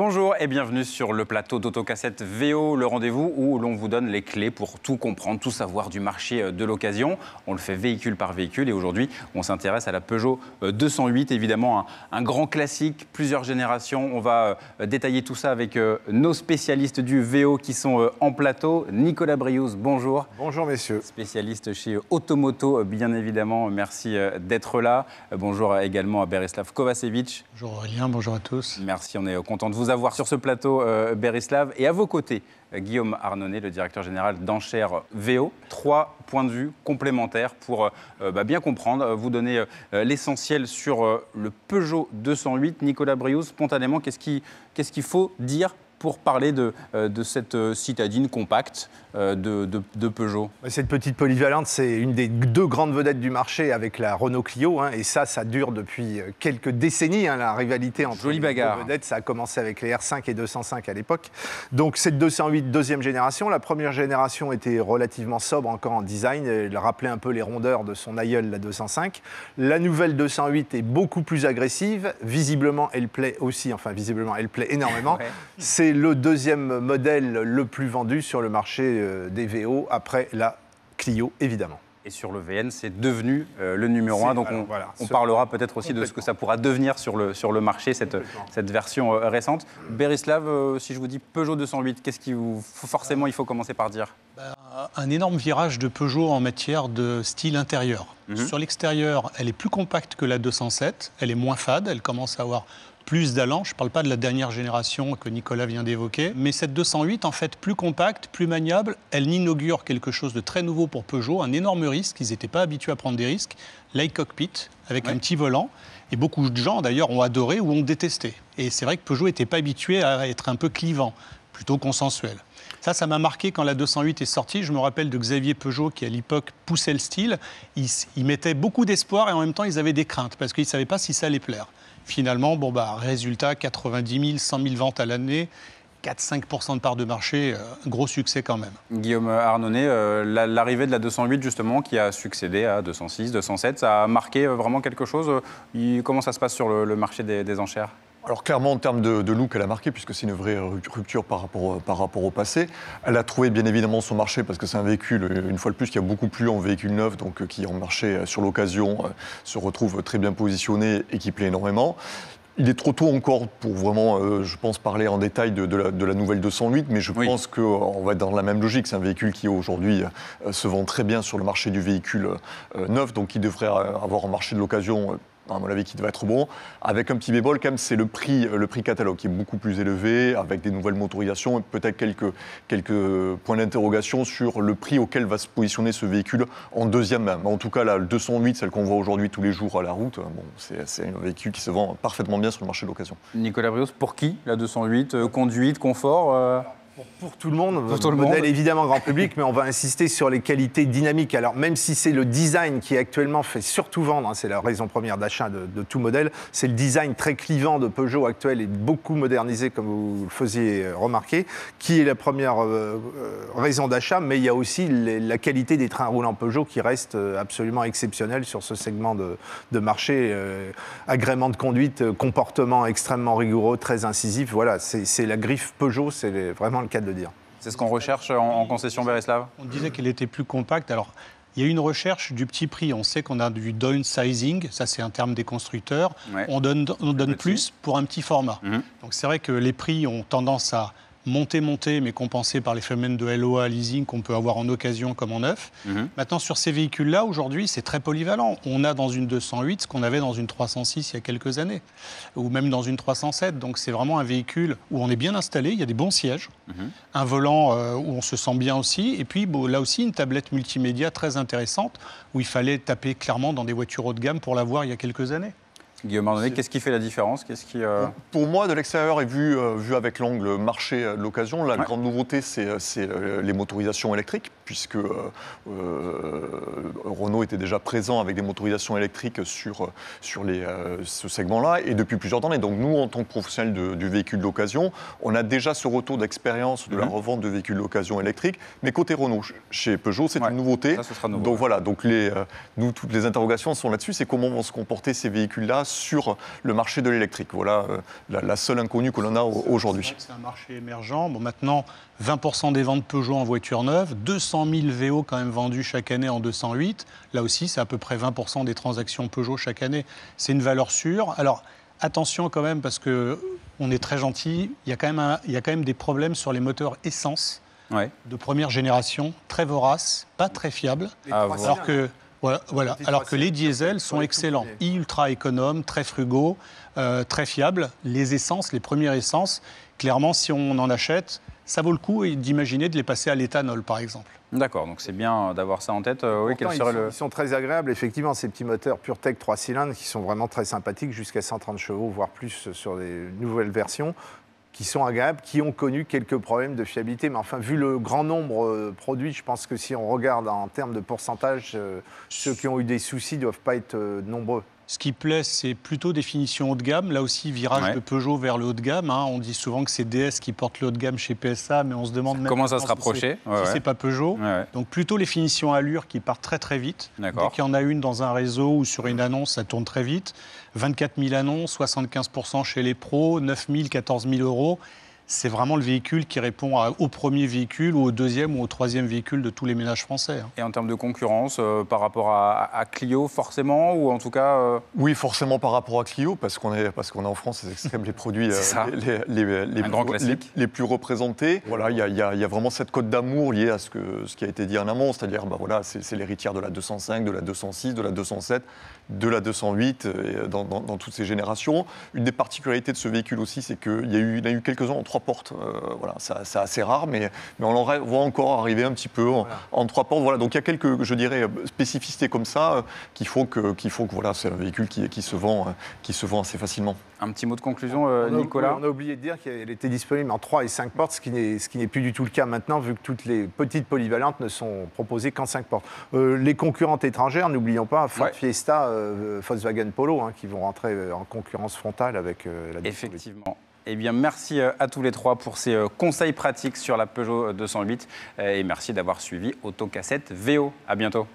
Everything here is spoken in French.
Bonjour et bienvenue sur le plateau d'Autocassette VO, le rendez-vous où l'on vous donne les clés pour tout comprendre, tout savoir du marché de l'occasion. On le fait véhicule par véhicule et aujourd'hui, on s'intéresse à la Peugeot 208, évidemment un grand classique, plusieurs générations. On va détailler tout ça avec nos spécialistes du VO qui sont en plateau. Nicolas Briouze, bonjour. Bonjour messieurs. Spécialiste chez Automoto, bien évidemment, merci d'être là. Bonjour également à Berislav Kovacevic. Bonjour Aurélien, bonjour à tous. Merci, on est content de vous avoir sur ce plateau, Berislav. Et à vos côtés, Guillaume Arnonnet, le directeur général d'Enchères VO. 3 points de vue complémentaires pour bien comprendre, vous donner l'essentiel sur le Peugeot 208. Nicolas Briouze, spontanément, qu'est-ce qu'il faut dire pour parler de cette citadine compacte de Peugeot? Cette petite polyvalente, c'est une des 2 grandes vedettes du marché avec la Renault Clio. Et ça dure depuis quelques décennies, la rivalité entre les 2 vedettes. Ça a commencé avec les R5 et 205 à l'époque. Donc cette 208, deuxième génération. La première génération était relativement sobre encore en design. Elle rappelait un peu les rondeurs de son aïeul, la 205. La nouvelle 208 est beaucoup plus agressive. Visiblement, elle plaît aussi. Enfin, visiblement, elle plaît énormément. Ouais. C'est le deuxième modèle le plus vendu sur le marché des VO, après la Clio, évidemment. Et sur le VN, c'est devenu le numéro 1. Donc on parlera peut-être aussi de ce que ça pourra devenir sur le marché, cette version récente. Berislav, si je vous dis Peugeot 208, qu'est-ce qu'il forcément il faut commencer par dire? Un énorme virage de Peugeot en matière de style intérieur. Sur l'extérieur, elle est plus compacte que la 207, elle est moins fade, elle commence à avoir plus d'allant. Je ne parle pas de la dernière génération que Nicolas vient d'évoquer. Mais cette 208, en fait, plus compacte, plus maniable, elle inaugure quelque chose de très nouveau pour Peugeot, un énorme risque. Ils n'étaient pas habitués à prendre des risques. l'iCockpit, avec un petit volant. Et beaucoup de gens, d'ailleurs, ont adoré ou ont détesté. Et c'est vrai que Peugeot n'était pas habitué à être un peu clivant, plutôt consensuel. Ça m'a marqué quand la 208 est sortie. Je me rappelle de Xavier Peugeot qui, à l'époque, poussait le style. Il mettait beaucoup d'espoir et en même temps, ils avaient des craintes parce qu'ils ne savaient pas si ça allait plaire. Finalement, résultat, 90 000, 100 000 ventes à l'année, 4-5% de part de marché, gros succès quand même. Guillaume Arnonnet, l'arrivée de la 208 justement, qui a succédé à 206, 207, ça a marqué vraiment quelque chose. Comment ça se passe sur le marché des enchères ? Alors clairement, en termes de look, elle a marqué, puisque c'est une vraie rupture par rapport au passé. Elle a trouvé bien évidemment son marché, parce que c'est un véhicule, une fois de plus, qui a beaucoup plu en véhicule neuf, donc qui en marché sur l'occasion se retrouve très bien positionné et qui plaît énormément. Il est trop tôt encore pour vraiment, je pense, parler en détail de la nouvelle 208, mais je pense qu'on va être dans la même logique. C'est un véhicule qui, aujourd'hui, se vend très bien sur le marché du véhicule neuf, donc qui devrait avoir un marché de l'occasion, à mon avis, qui devrait être bon. Avec un petit bémol, quand même, c'est le prix catalogue qui est beaucoup plus élevé, avec des nouvelles motorisations et peut-être quelques points d'interrogation sur le prix auquel va se positionner ce véhicule en deuxième main. En tout cas, la 208, celle qu'on voit aujourd'hui tous les jours à la route, c'est un véhicule qui se vend parfaitement bien sur le marché de l'occasion. Nicolas Briouze, pour qui la 208 ? Conduite, confort Pour tout le monde, le modèle évidemment grand public, mais on va insister sur les qualités dynamiques. Alors même si c'est le design qui actuellement fait surtout vendre, c'est la raison première d'achat de tout modèle, c'est le design très clivant de Peugeot actuel et beaucoup modernisé, comme vous le faisiez remarquer, qui est la première raison d'achat, mais il y a aussi la qualité des trains roulants Peugeot qui reste absolument exceptionnelle sur ce segment de marché. Agrément de conduite, comportement extrêmement rigoureux, très incisif, voilà, c'est la griffe Peugeot, c'est vraiment le cas de dire. C'est ce qu'on recherche en concession, Berislav ? On disait qu'elle était plus compacte. Alors, il y a une recherche du petit prix. On sait qu'on a du downsizing, ça c'est un terme des constructeurs. Ouais. On donne plus pour un petit format. Donc c'est vrai que les prix ont tendance à monter, mais compensé par les phénomènes de LOA leasing qu'on peut avoir en occasion comme en neuf. Maintenant, sur ces véhicules-là, aujourd'hui, c'est très polyvalent. On a dans une 208 ce qu'on avait dans une 306 il y a quelques années, ou même dans une 307. Donc, c'est vraiment un véhicule où on est bien installé, il y a des bons sièges, un volant où on se sent bien aussi, et puis là aussi, une tablette multimédia très intéressante où il fallait taper clairement dans des voitures haut de gamme pour l'avoir il y a quelques années. Guillaume Arnonnet, qu'est-ce qui fait la différence ? Pour moi, de l'extérieur et vu avec l'angle marché de l'occasion, la grande nouveauté, c'est les motorisations électriques, puisque Renault était déjà présent avec des motorisations électriques sur ce segment-là, et depuis plusieurs années. Donc nous, en tant que professionnels du véhicule d'occasion, on a déjà ce retour d'expérience de la revente de véhicules d'occasion électriques. Mais côté Renault, chez Peugeot, c'est une nouveauté. Ça, ce sera nouveau. Donc voilà, donc nous, toutes les interrogations sont là-dessus, c'est comment vont se comporter ces véhicules-là sur le marché de l'électrique. Voilà la seule inconnue que l'on a aujourd'hui. C'est un marché émergent. Bon, maintenant, 20% des ventes Peugeot en voiture neuve, 200 000 VO quand même vendus chaque année en 208. Là aussi, c'est à peu près 20% des transactions Peugeot chaque année. C'est une valeur sûre. Alors, attention quand même, parce qu'on est très gentil, il y a quand même des problèmes sur les moteurs essence de première génération, très voraces, pas très fiables, alors que les diesels sont excellents, ultra économes, très frugaux, très fiables. Les essences, les premières essences, clairement, si on en achète, ça vaut le coup d'imaginer de les passer à l'éthanol, par exemple. D'accord, donc c'est bien d'avoir ça en tête. Ils sont très agréables, effectivement, ces petits moteurs PureTech 3 cylindres qui sont vraiment très sympathiques, jusqu'à 130 chevaux, voire plus sur les nouvelles versions, qui sont agréables, qui ont connu quelques problèmes de fiabilité. Mais enfin, vu le grand nombre produits, je pense que si on regarde en termes de pourcentage, ceux qui ont eu des soucis ne doivent pas être nombreux. Ce qui plaît, c'est plutôt des finitions haut de gamme. Là aussi, virage de Peugeot vers le haut de gamme. On dit souvent que c'est DS qui porte le haut de gamme chez PSA, mais on se demande même comment ça se rapprocher si c'est pas Peugeot. Donc plutôt les finitions allure qui partent très très vite. Dès qu'il y en a une dans un réseau ou sur une annonce, ça tourne très vite. 24 000 annonces, 75% chez les pros, 9 000, 14 000 euros. C'est vraiment le véhicule qui répond au premier véhicule ou au deuxième ou au troisième véhicule de tous les ménages français. Et en termes de concurrence, par rapport à Clio, forcément, ou en tout cas... Oui, forcément par rapport à Clio, parce qu'on est en France, c'est extrême les produits les plus représentés. Voilà, il y a vraiment cette cote d'amour liée à ce qui a été dit en amont, c'est-à-dire c'est l'héritière de la 205, de la 206, de la 207, de la 208, dans toutes ces générations. Une des particularités de ce véhicule aussi, c'est qu'il y a eu quelques-uns en 3 portes. C'est assez rare, mais on en voit encore arriver un petit peu en 3 portes. Voilà, donc il y a quelques, je dirais, spécificités comme ça qui font que voilà, c'est un véhicule qui se vend assez facilement. Un petit mot de conclusion, Nicolas. On a oublié de dire qu'elle était disponible en 3 et 5 portes, ce qui n'est plus du tout le cas maintenant, vu que toutes les petites polyvalentes ne sont proposées qu'en 5 portes. Les concurrentes étrangères, n'oublions pas, Ford Fiesta, Volkswagen Polo, qui vont rentrer en concurrence frontale avec la 208. Effectivement. Eh bien, merci à tous les 3 pour ces conseils pratiques sur la Peugeot 208 et merci d'avoir suivi Autocassette VO. À bientôt.